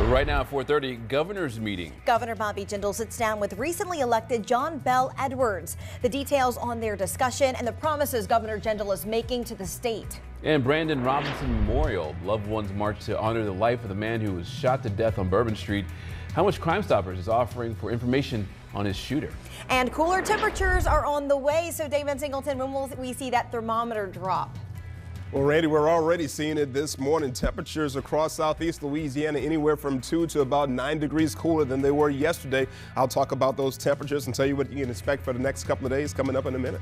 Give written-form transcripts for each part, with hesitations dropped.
Right now at 4:30, governor's meeting. Governor Bobby Jindal sits down with recently elected John Bel Edwards. The details on their discussion and the promises Governor Jindal is making to the state. And Brandon Robinson Memorial. Loved ones march to honor the life of the man who was shot to death on Bourbon Street. How much Crime Stoppers is offering for information on his shooter. And cooler temperatures are on the way. So David Singleton, when will we see that thermometer drop? Well, Randy, we're already seeing it this morning. Temperatures across southeast Louisiana anywhere from 2 to about 9 degrees cooler than they were yesterday. I'll talk about those temperatures and tell you what you can expect for the next couple of days coming up in a minute.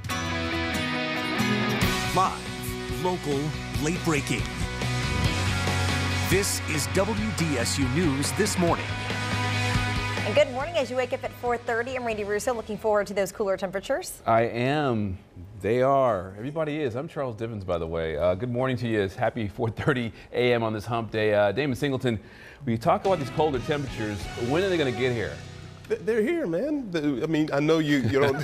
Live, local, late breaking. This is WDSU News This Morning. And good morning as you wake up at 4:30. I'm Randy Russo, looking forward to those cooler temperatures. I am. They are. Everybody is. I'm Charles Divins, by the way. Good morning to you. It's happy 4:30 a.m. on this hump day. Damon Singleton, we talk about these colder temperatures. When are they going to get here? They're here, man. I mean, I know you don't,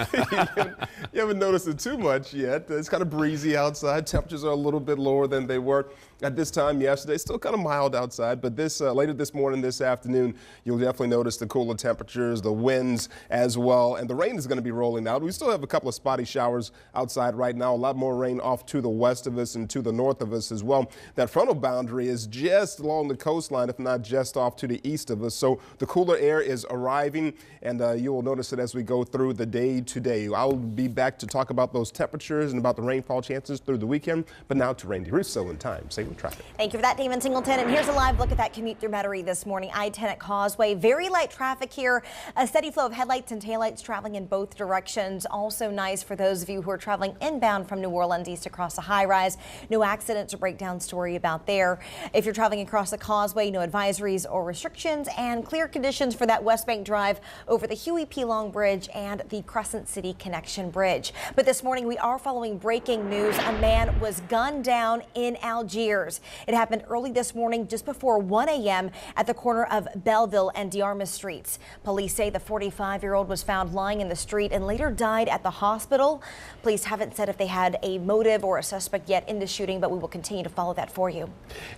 you haven't noticed it too much yet. It's kind of breezy outside. Temperatures are a little bit lower than they were at this time yesterday. Still kind of mild outside, but this later this morning, this afternoon, you'll definitely notice the cooler temperatures, the winds as well, and the rain is going to be rolling out. We still have a couple of spotty showers outside right now. A lot more rain off to the west of us and to the north of us as well. That frontal boundary is just along the coastline, if not just off to the east of us. So the cooler air is arriving, and you will notice it as we go through the day today. I'll be back to talk about those temperatures and about the rainfall chances through the weekend. But now to Randy Russo in time. Save traffic. Thank you for that, Damon Singleton. And here's a live look at that commute through Metairie this morning. I-10 at Causeway. Very light traffic here. A steady flow of headlights and taillights traveling in both directions. Also nice for those of you who are traveling inbound from New Orleans east across the high rise. No accidents or breakdowns to worry about there. If you're traveling across the Causeway, no advisories or restrictions, and clear conditions for that West Bank drive over the Huey P. Long Bridge and the Crescent City Connection Bridge. But this morning we are following breaking news. A man was gunned down in Algiers. It happened early this morning just before 1 a.m. at the corner of Belleville and Diarma Streets. Police say the 45-year-old was found lying in the street and later died at the hospital. Police haven't said if they had a motive or a suspect yet in the shooting, but we will continue to follow that for you.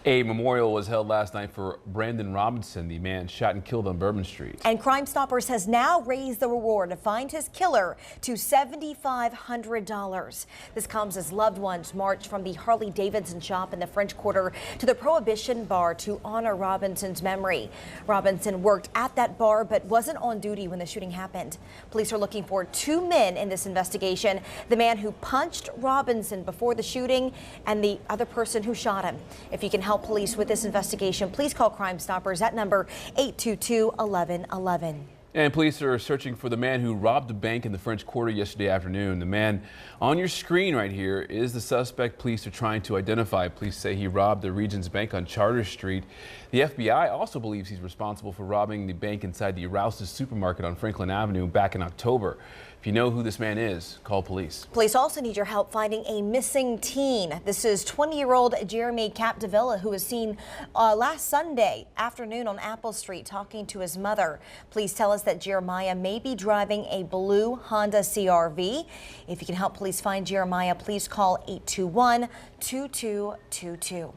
A memorial was held last night for Brandon Robinson, the man shot and killed on Bourbon Street. And Crime Stoppers has now raised the reward to find his killer to $7,500. This comes as loved ones march from the Harley Davidson shop in the French Quarter to the Prohibition Bar to honor Robinson's memory. Robinson worked at that bar but wasn't on duty when the shooting happened. Police are looking for 2 men in this investigation: the man who punched Robinson before the shooting and the other person who shot him. If you can help police with this investigation, please call Crime Stoppers at number 822-1111. And police are searching for the man who robbed a bank in the French Quarter yesterday afternoon. The man on your screen right here is the suspect police are trying to identify. Police say he robbed the Regions Bank on Charter Street. The FBI also believes he's responsible for robbing the bank inside the Rouse's supermarket on Franklin Avenue back in October. If you know who this man is, call police. Police also need your help finding a missing teen. This is 20-year-old Jeremy Capdevilla, who was seen last Sunday afternoon on Apple Street talking to his mother. Police tell us that Jeremiah may be driving a blue Honda CR-V. If you can help police find Jeremiah, please call 821-2222.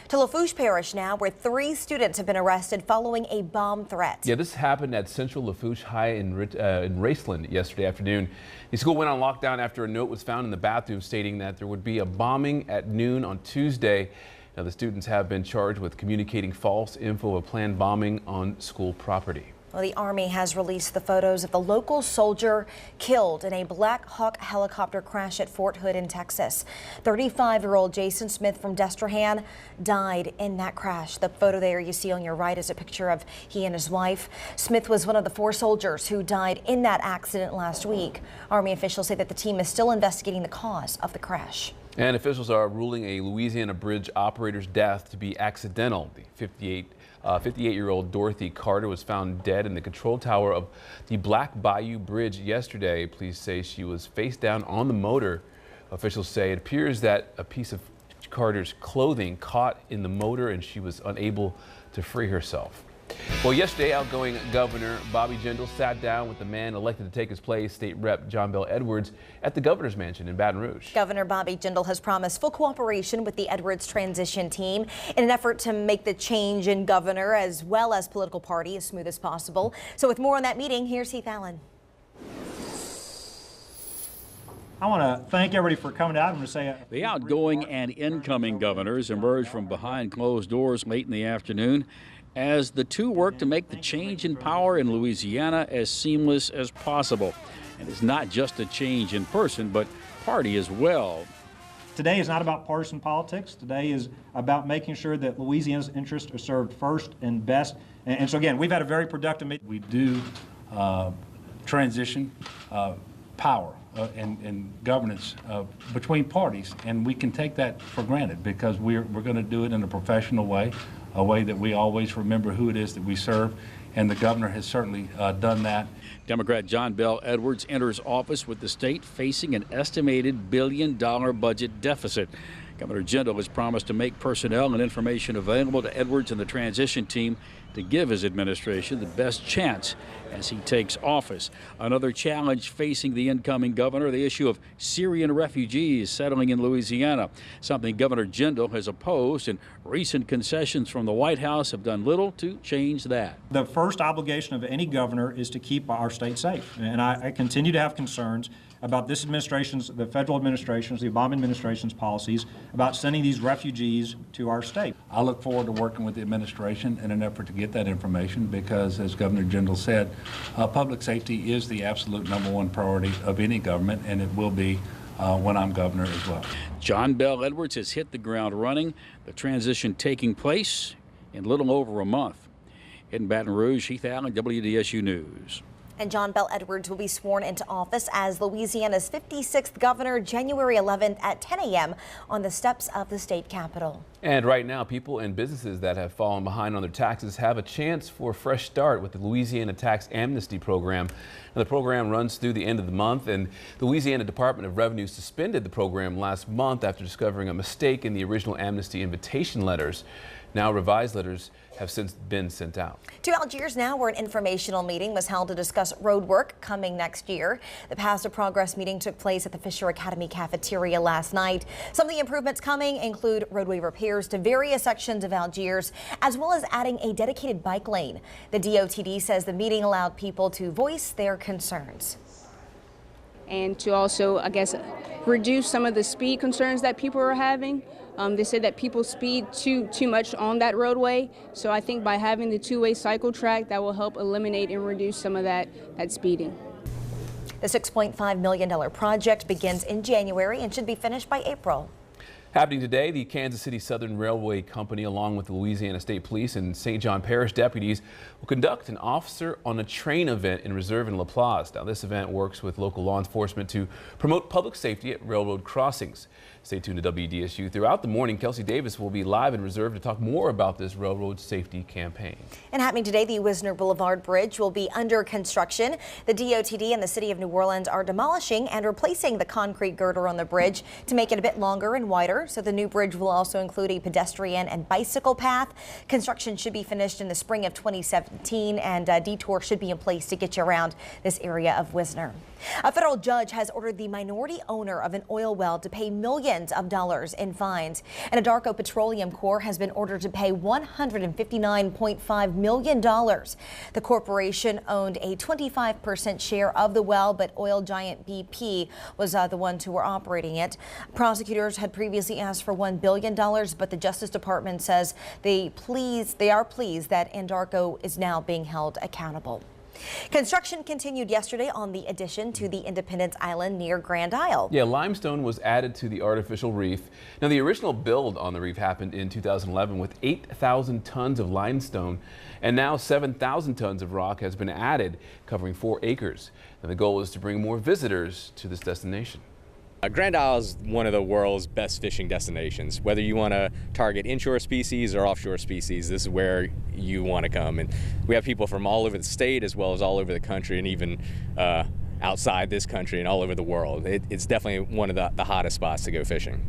To Lafourche Parish now, where 3 students have been arrested following a bomb threat. Yeah, this happened at Central Lafourche High in Raceland yesterday afternoon. The school went on lockdown after a note was found in the bathroom stating that there would be a bombing at noon on Tuesday. Now, the students have been charged with communicating false info of a planned bombing on school property. Well, the Army has released the photos of the local soldier killed in a Black Hawk helicopter crash at Fort Hood in Texas. 35-year-old Jason Smith from Destrehan died in that crash. The photo there you see on your right is a picture of he and his wife. Smith was one of the 4 soldiers who died in that accident last week. Army officials say that the team is still investigating the cause of the crash. And officials are ruling a Louisiana bridge operator's death to be accidental. The 58-year-old Dorothy Carter was found dead in the control tower of the Black Bayou Bridge yesterday. Police say she was face down on the motor. Officials say it appears that a piece of Carter's clothing caught in the motor and she was unable to free herself. Well, yesterday, outgoing Governor Bobby Jindal sat down with the man elected to take his place, State Rep John Bel Edwards, at the governor's mansion in Baton Rouge. Governor Bobby Jindal has promised full cooperation with the Edwards transition team in an effort to make the change in governor as well as political party as smooth as possible. So with more on that meeting, here's Heath Allen. I want to thank everybody for coming out. I'm going to say the outgoing and incoming governors emerged from behind closed doors late in the afternoon as the two work to make the change in power in Louisiana as seamless as possible. And it's not just a change in person, but party as well. Today is not about partisan politics. Today is about making sure that Louisiana's interests are served first and best. And so again, we've had a very productive meeting. We do transition power and governance between parties, and we can take that for granted because we're going to do it in a professional way, a way that we always remember who it is that we serve, and the governor has certainly done that. Democrat John Bel Edwards enters office with the state facing an estimated billion-dollar budget deficit. Governor Jindal has promised to make personnel and information available to Edwards and the transition team to give his administration the best chance as he takes office. Another challenge facing the incoming governor, the issue of Syrian refugees settling in Louisiana, something Governor Jindal has opposed, and recent concessions from the White House have done little to change that. The first obligation of any governor is to keep our state safe, and I continue to have concerns about this administration's, the federal administration's, the Obama administration's policies about sending these refugees to our state. I look forward to working with the administration in an effort to get that information because, as Governor Jindal said, public safety is the absolute #1 priority of any government, and it will be when I'm governor as well. John Bel Edwards has hit the ground running, the transition taking place in little over a month. In Baton Rouge, Heath Allen, WDSU News. And John Bel Edwards will be sworn into office as Louisiana's 56th governor January 11th at 10 a.m. on the steps of the state capitol. And right now, people and businesses that have fallen behind on their taxes have a chance for a fresh start with the Louisiana Tax Amnesty Program. Now, the program runs through the end of the month, and the Louisiana Department of Revenue suspended the program last month after discovering a mistake in the original amnesty invitation letters. Now, revised letters have since been sent out. To Algiers now, where an informational meeting was held to discuss road work coming next year. The Paths to Progress meeting took place at the Fisher Academy cafeteria last night. Some of the improvements coming include roadway repairs to various sections of Algiers, as well as adding a dedicated bike lane. The DOTD says the meeting allowed people to voice their concerns. And to also, I guess, reduce some of the speed concerns that people are having. They said that people speed too much on that roadway, so I think by having the two-way cycle track, that will help eliminate and reduce some of that speeding. The $6.5 million project begins in January and should be finished by April. Happening today, the Kansas City Southern Railway Company, along with the Louisiana State Police and St. John Parish deputies, will conduct an Officer on a Train event in Reserve in La Plaza. Now, this event works with local law enforcement to promote public safety at railroad crossings. Stay tuned to WDSU. Throughout the morning, Kelsey Davis will be live in Reserve to talk more about this railroad safety campaign. And happening today, the Wisner Boulevard Bridge will be under construction. The DOTD and the City of New Orleans are demolishing and replacing the concrete girder on the bridge to make it a bit longer and wider. So the new bridge will also include a pedestrian and bicycle path. Construction should be finished in the spring of 2017, and a detour should be in place to get you around this area of Wisner. A federal judge has ordered the minority owner of an oil well to pay millions of dollars in fines. And Anadarko Petroleum Corp has been ordered to pay $159.5 million. The corporation owned a 25% share of the well, but oil giant BP was the ones who were operating it. Prosecutors had previously asked for $1 billion, but the Justice Department says they are pleased that Anadarko is now being held accountable. Construction continued yesterday on the addition to the Independence Island near Grand Isle. Yeah, limestone was added to the artificial reef. Now, the original build on the reef happened in 2011 with 8,000 tons of limestone, and now 7,000 tons of rock has been added, covering 4 acres. Now, the goal is to bring more visitors to this destination. Grand Isle is one of the world's best fishing destinations. Whether you want to target inshore species or offshore species, this is where you want to come. And we have people from all over the state as well as all over the country, and even outside this country and all over the world. It's definitely one of the hottest spots to go fishing.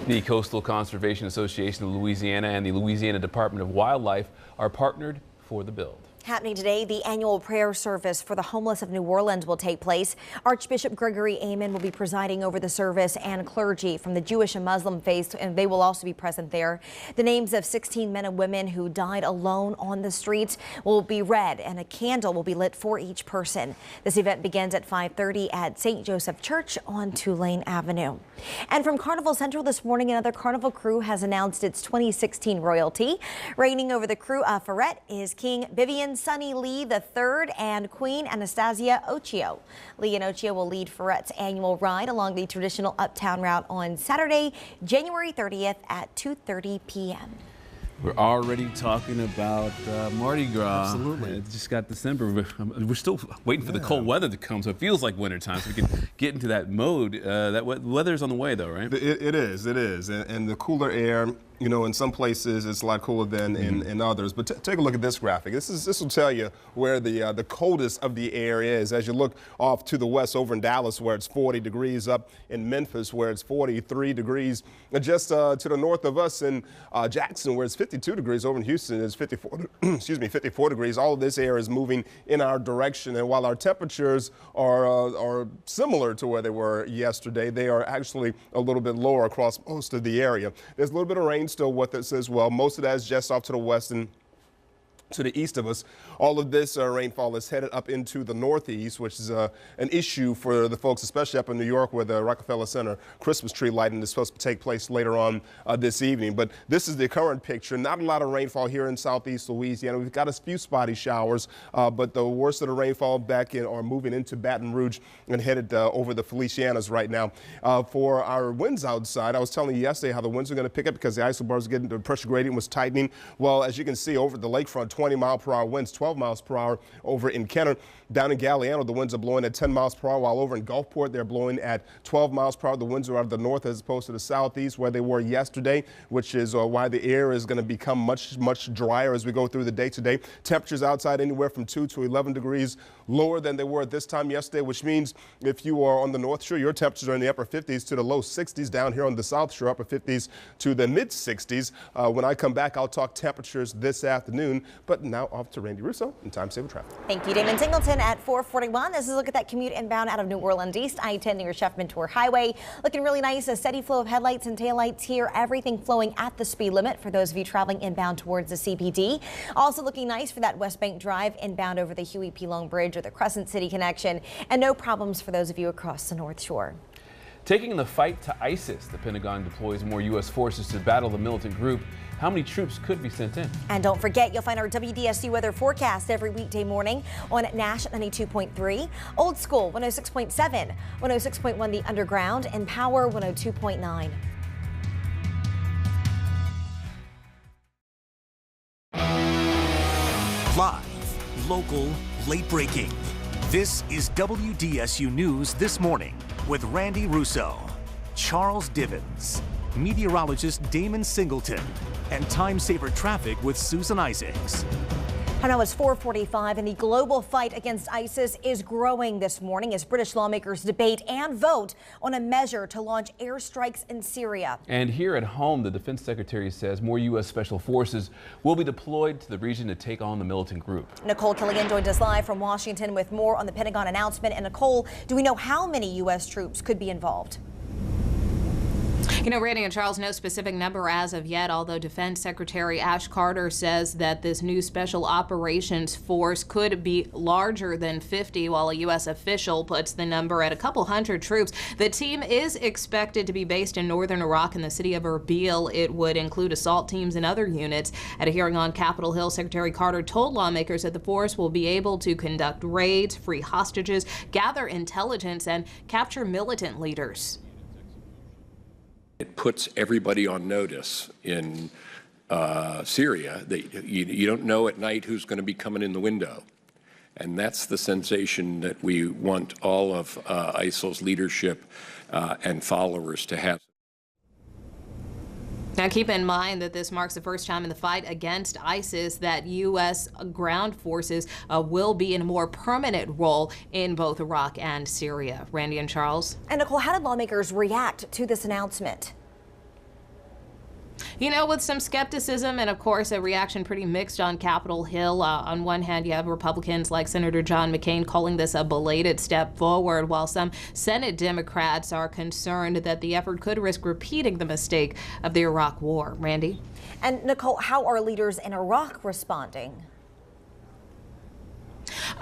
The Coastal Conservation Association of Louisiana and the Louisiana Department of Wildlife are partnered for the build. Happening today, the annual prayer service for the homeless of New Orleans will take place. Archbishop Gregory Amen will be presiding over the service, and clergy from the Jewish and Muslim faiths, and they will also be present there. The names of 16 men and women who died alone on the streets will be read, and a candle will be lit for each person. This event begins at 5:30 at St. Joseph Church on Tulane Avenue. And from Carnival Central this morning, another Carnival crew has announced its 2016 royalty. Reigning over the crew of Ferret is King Vivian Sunny Lee III and Queen Anastasia Ochio. Lee and Ochio will lead Ferret's annual ride along the traditional Uptown route on Saturday, January 30th at 2:30 p.m. We're already talking about Mardi Gras. Absolutely. It just got December. We're still waiting for the cold weather to come, so it feels like wintertime, so we can get into that mode. That weather's on the way, though, right? It is. And the cooler air, you know, in some places it's a lot cooler than in others. But take a look at this graphic. This will tell you where the coldest of the air is. As you look off to the west over in Dallas, where it's 40 degrees, up in Memphis, where it's 43 degrees, and just to the north of us in Jackson, where it's 52 degrees, over in Houston it's 54 degrees. All of this air is moving in our direction, and while our temperatures are similar to where they were yesterday, they are actually a little bit lower across most of the area. There's a little bit of rain still with us as well. Most of that is just off to the west and to the east of us. All of this rainfall is headed up into the northeast, which is an issue for the folks, especially up in New York, where the Rockefeller Center Christmas tree lighting is supposed to take place later on this evening. But this is the current picture. Not a lot of rainfall here in southeast Louisiana. We've got a few spotty showers, but the worst of the rainfall back in or moving into Baton Rouge and headed over the Felicianas right now. For our winds outside, I was telling you yesterday how the winds are going to pick up because the isobars was getting, the pressure gradient was tightening. Well, as you can see over the lakefront, 20-mile-per-hour winds, 12 miles per hour over in Kenner. Down in Galliano, the winds are blowing at 10 miles per hour, while over in Gulfport, they're blowing at 12 miles per hour. The winds are out of the north as opposed to the southeast where they were yesterday, which is why the air is going to become much drier as we go through the day today. Temperatures outside anywhere from 2 to 11 degrees lower than they were at this time yesterday, which means if you are on the North Shore, your temperatures are in the upper 50s to the low 60s. Down here on the South Shore, upper 50s to the mid 60s. When I come back, I'll talk temperatures this afternoon. But now off to Randy Russo in Time Saver Traffic. Thank you, Damon Singleton at 441. This is a look at that commute inbound out of New Orleans East, I-10 near Chef Mentor Highway. Looking really nice, a steady flow of headlights and taillights here. Everything flowing at the speed limit for those of you traveling inbound towards the CPD. Also looking nice for that West Bank Drive inbound over the Huey P. Long Bridge or the Crescent City connection. And no problems for those of you across the North Shore. Taking the fight to ISIS, the Pentagon deploys more U.S. forces to battle the militant group. How many troops could be sent in? And don't forget, you'll find our WDSU weather forecast every weekday morning on Nash 92.3, Old School 106.7, 106.1 The Underground, and Power 102.9. Live, local, late breaking. This is WDSU News This Morning with Randy Russo, Charles Divins, meteorologist Damon Singleton, and Time Saver Traffic with Susan Isaacs. And now it's 4:45, and the global fight against ISIS is growing this morning as British lawmakers debate and vote on a measure to launch airstrikes in Syria. And here at home, the defense secretary says more U.S. special forces will be deployed to the region to take on the militant group. Nicole Killian joined us live from Washington with more on the Pentagon announcement. And Nicole, do we know how many U.S. troops could be involved? You know, Randy and Charles, no specific number as of yet, although Defense Secretary Ash Carter says that this new Special Operations Force could be larger than 50, while a U.S. official puts the number at a couple hundred troops. The team is expected to be based in northern Iraq in the city of Erbil. It would include assault teams and other units. At a hearing on Capitol Hill, Secretary Carter told lawmakers that the force will be able to conduct raids, free hostages, gather intelligence, and capture militant leaders. It puts everybody on notice in Syria that you don't know at night who's going to be coming in the window. And that's the sensation that we want all of ISIL's leadership and followers to have. Now, keep in mind that this marks the first time in the fight against ISIS that U.S. ground forces will be in a more permanent role in both Iraq and Syria. Randy and Charles. And Nicole, how did lawmakers react to this announcement? You know, with some skepticism and, of course, a reaction pretty mixed on Capitol Hill. On one hand, you have Republicans like Senator John McCain calling this a belated step forward, while some Senate Democrats are concerned that the effort could risk repeating the mistake of the Iraq War. Randy? And Nicole, how are leaders in Iraq responding?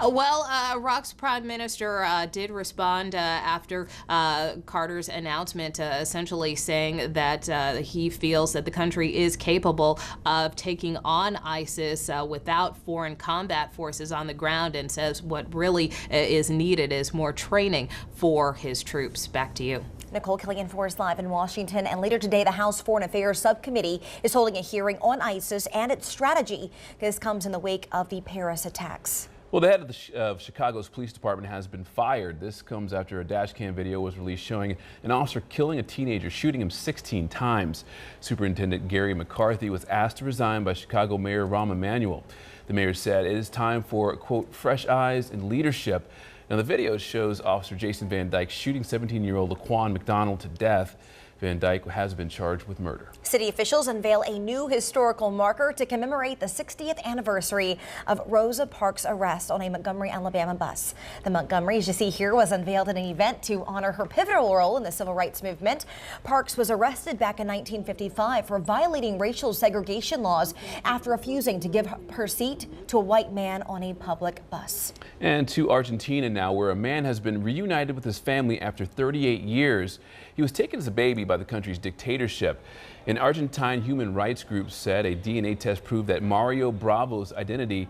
Well, Iraq's prime minister did respond after Carter's announcement, essentially saying that he feels that the country is capable of taking on ISIS without foreign combat forces on the ground, and says what really is needed is more training for his troops. Back to you. Nicole Killian for us live in Washington. And later today, the House Foreign Affairs Subcommittee is holding a hearing on ISIS and its strategy. This comes in the wake of the Paris attacks. Well, the head of Chicago's police department has been fired. This comes after a dash cam video was released showing an officer killing a teenager, shooting him 16 times. Superintendent Gary McCarthy was asked to resign by Chicago Mayor Rahm Emanuel. The mayor said it is time for, quote, fresh eyes and leadership. Now, the video shows Officer Jason Van Dyke shooting 17-year-old Laquan McDonald to death. Van Dyke has been charged with murder. City officials unveil a new historical marker to commemorate the 60th anniversary of Rosa Parks' arrest on a Montgomery, Alabama bus. The Montgomery, as you see here, was unveiled at an event to honor her pivotal role in the civil rights movement. Parks was arrested back in 1955 for violating racial segregation laws after refusing to give her seat to a white man on a public bus. And to Argentina now, where a man has been reunited with his family after 38 years. He was taken as a baby by the country's dictatorship. An Argentine human rights group said a DNA test proved that Mario Bravo's identity.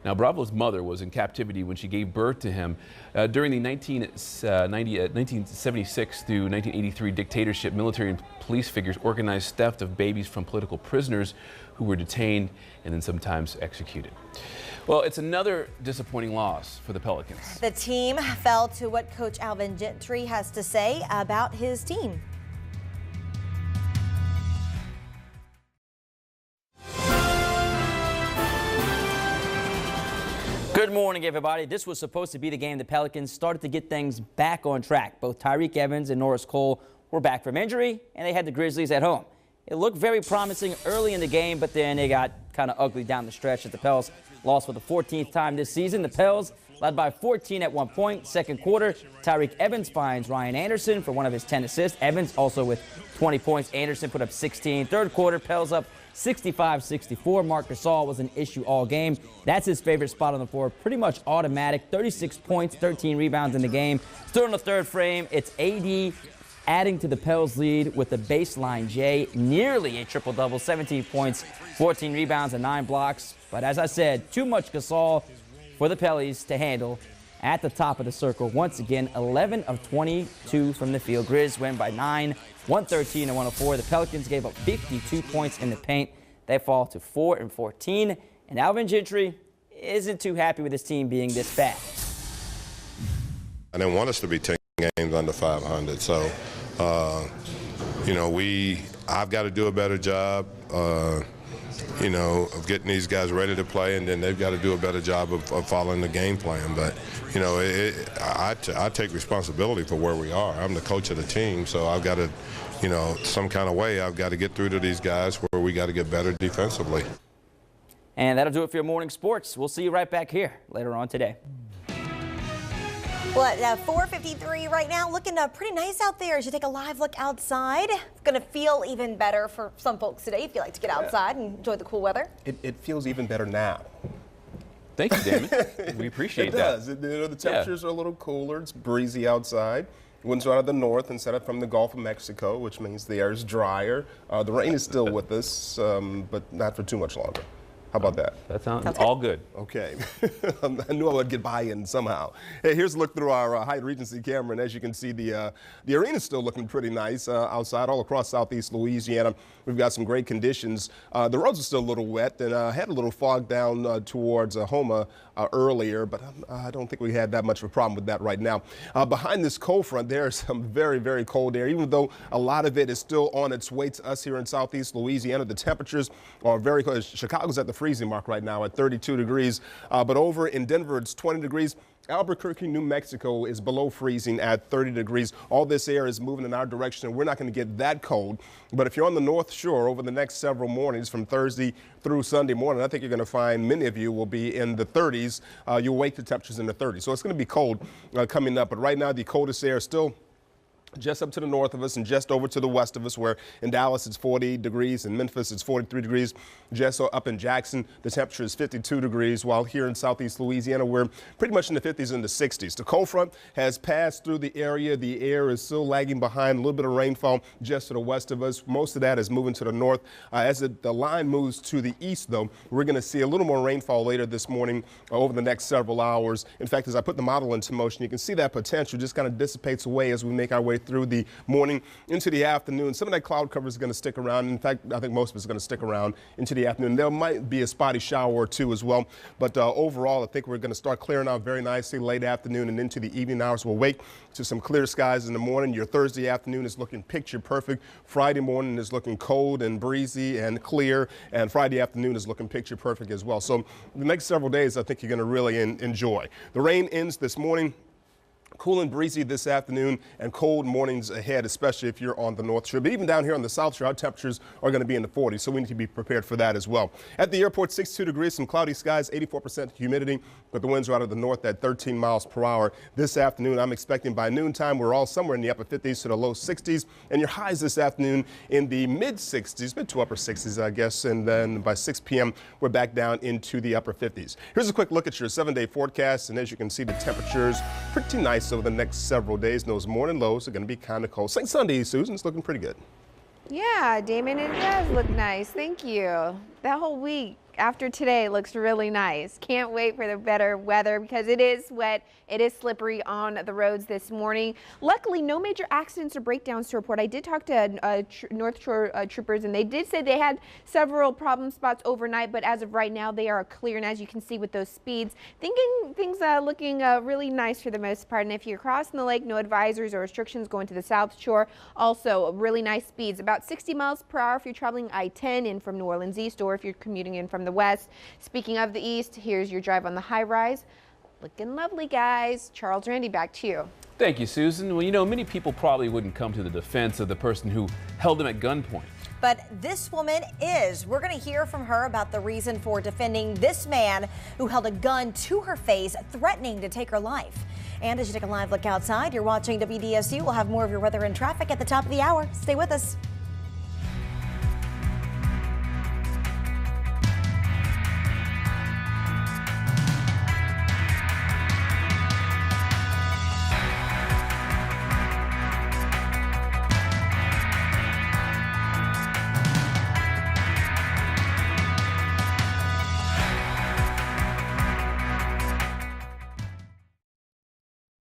Now, Bravo's mother was in captivity when she gave birth to him. During the 1976 through 1983 dictatorship, military and police figures organized theft of babies from political prisoners who were detained and then sometimes executed. Well, it's another disappointing loss for the Pelicans. The team fell to what Coach Alvin Gentry has to say about his team. Good morning, everybody. This was supposed to be the game the Pelicans started to get things back on track. Both Tyreke Evans and Norris Cole were back from injury, and they had the Grizzlies at home. It looked very promising early in the game, but then it got kind of ugly down the stretch as the Pels lost for the 14th time this season. The Pels led by 14 at one point. Second quarter, Tyreke Evans finds Ryan Anderson for one of his 10 assists. Evans also with 20 points. Anderson put up 16. Third quarter, Pels up 65-64. Marc Gasol was an issue all game. That's his favorite spot on the floor. Pretty much automatic. 36 points, 13 rebounds in the game. Still in the third frame, it's AD adding to the Pels lead with the baseline J, nearly a triple-double, 17 points, 14 rebounds, and 9 blocks. But as I said, too much Gasol for the Pellies to handle at the top of the circle. Once again, 11 of 22 from the field. Grizz win by 9, 113-104. The Pelicans gave up 52 points in the paint. They fall to 4-14. And Alvin Gentry isn't too happy with his team being this bad. I didn't want us to be 10 games under 500. So, you know, I've got to do a better job, you know, of getting these guys ready to play, and then they've got to do a better job of following the game plan. But, you know, I take responsibility for where we are. I'm the coach of the team, so I've got to, you know, some kind of way I've got to get through to these guys where we got to get better defensively. And that'll do it for your morning sports. We'll see you right back here later on today. Well, at 4:53 right now, looking pretty nice out there as you take a live look outside. It's going to feel even better for some folks today if you like to get outside and enjoy the cool weather. It feels even better now. Thank you, Damon. We appreciate that. It does. You know, the temperatures are a little cooler. It's breezy outside. Winds are out of the north instead of from the Gulf of Mexico, which means the air is drier. The rain is still with us, but not for too much longer. How about that? That sounds all good. Okay. I knew I would get by-in somehow. Hey, here's a look through our Hyatt Regency camera, and as you can see, the arena's still looking pretty nice outside all across southeast Louisiana. We've got some great conditions. The roads are still a little wet, and had a little fog down towards Houma earlier, but I don't think we had that much of a problem with that right now. Behind this cold front, there is some very, very cold air, even though a lot of it is still on its way to us here in southeast Louisiana. The temperatures are very cold. Chicago's at the freezing mark right now at 32 degrees. But over in Denver, it's 20 degrees. Albuquerque, New Mexico is below freezing at 30 degrees. All this air is moving in our direction, and we're not going to get that cold. But if you're on the North Shore over the next several mornings from Thursday through Sunday morning, I think you're going to find many of you will be in the 30s. You'll wake the temperatures in the 30s. So it's going to be cold coming up. But right now, the coldest air is still just up to the north of us and just over to the west of us, where in Dallas it's 40 degrees, in Memphis it's 43 degrees, just up in Jackson the temperature is 52 degrees, while here in southeast Louisiana we're pretty much in the 50s and the 60s. The cold front has passed through the area. The air is still lagging behind, a little bit of rainfall just to the west of us. Most of that is moving to the north. As the line moves to the east, though, we're going to see a little more rainfall later this morning over the next several hours. In fact, as I put the model into motion, you can see that potential just kind of dissipates away as we make our way through the morning into the afternoon. Some of that cloud cover is going to stick around. In fact, I think most of it's going to stick around into the afternoon. There might be a spotty shower or two as well. But overall, I think we're going to start clearing out very nicely late afternoon and into the evening hours. We'll wake to some clear skies in the morning. Your Thursday afternoon is looking picture perfect. Friday morning is looking cold and breezy and clear. And Friday afternoon is looking picture perfect as well. So the next several days, I think you're going to really enjoy. The rain ends this morning. Cool and breezy this afternoon, and cold mornings ahead, especially if you're on the North Shore. But even down here on the South Shore, our temperatures are going to be in the 40s, so we need to be prepared for that as well. At the airport, 62 degrees, some cloudy skies, 84% humidity, but the winds are out of the north at 13 miles per hour. This afternoon, I'm expecting by noontime, we're all somewhere in the upper 50s to the low 60s, and your highs this afternoon in the mid 60s, mid to upper 60s, I guess, and then by 6 p.m., we're back down into the upper 50s. Here's a quick look at your 7-day forecast, and as you can see, the temperatures pretty nice over the next several days. And those morning lows are going to be kind of cold. St. Sunday, Susan, it's looking pretty good. Yeah, Damon, it does look nice. Thank you. That whole week after today looks really nice. Can't wait for the better weather because it is wet. It is slippery on the roads this morning. Luckily, no major accidents or breakdowns to report. I did talk to North Shore troopers, and they did say they had several problem spots overnight, but as of right now, they are clear. And as you can see with those speeds, thinking things looking really nice for the most part. And if you're crossing the lake, no advisories or restrictions going to the South Shore. Also, really nice speeds, about 60 miles per hour if you're traveling I-10 in from New Orleans East, or if you're commuting in from the west. Speaking of the east, here's your drive on the high rise. Looking lovely, guys. Charles, Randy, back to you. Thank you, Susan. Well, you know, many people probably wouldn't come to the defense of the person who held them at gunpoint. But this woman is. We're going to hear from her about the reason for defending this man who held a gun to her face, threatening to take her life. And as you take a live look outside, you're watching WDSU. We'll have more of your weather and traffic at the top of the hour. Stay with us.